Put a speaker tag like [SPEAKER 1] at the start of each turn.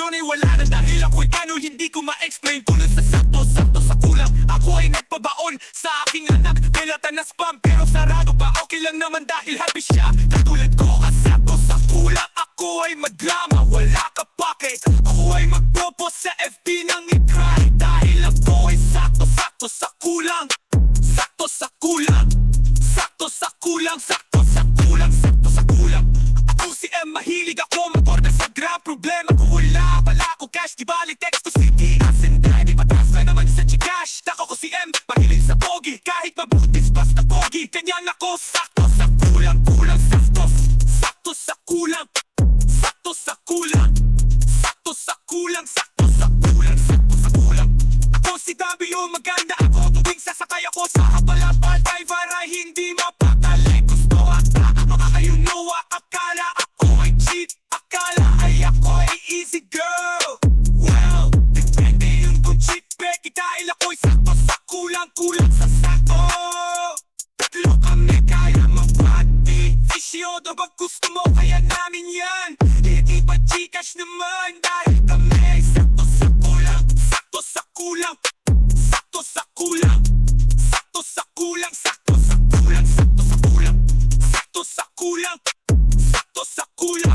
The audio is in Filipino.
[SPEAKER 1] ngayon ay wala na dahil ako'y kano hindi ko ma-explain. Kulang sa sakto, sakto sa kulang. Ako ay nagpabaon sa aking anak. Pilatan na spam pero sarado pa. Okay lang naman dahil happy siya. Katulad ko kasakto sa kulang. Ako ay madrama, wala ka pake. Ako ay mag-propose sa FB nang i-cry. Dahil ako ay sakto, sakto sa kulang. Sakto sa kulang. Sakto sa kulang, sakto sa kulang, sakto sa kulang. Ako si M, mahilig ako mag-order sa Grab. Problema ko wala, pala ko cash. Di bali text ko city, asin drive. Ipatas na naman sa Gcash. Tako ko si M, mahilig sa pogi. Kahit mabutis basta pogi. Ganyan ako, sakto sa kulang, kulang, sakto. Sakto sa kulang. Sakto sa kulang. Sakto sa kulang, sakto sa kulang, sakto sa kulang. Ako si W, maganda ako tuwing sasakay ako sa kapalapal. Driver ay hindi mapakali. Gusto at mga kayo know, akala ako ay cheat. Akala ay ako ay easy girl. Well, depende yun kung cheat Becky. Dahil ako'y sakto sa kulang, kulang sa sakto. Tatlo kami kaya mapati. Isyodo ba gusto mo kaya namin yan? Hindi pa Gcash naman dahil kami ay sakto sa kulang. Sakto sa kulang. Sakto sa kulang. Sakto sa kulang. Sakto sa kulang. Sakto sa kulang. Sakto sa kulang. Sakto sa kulang.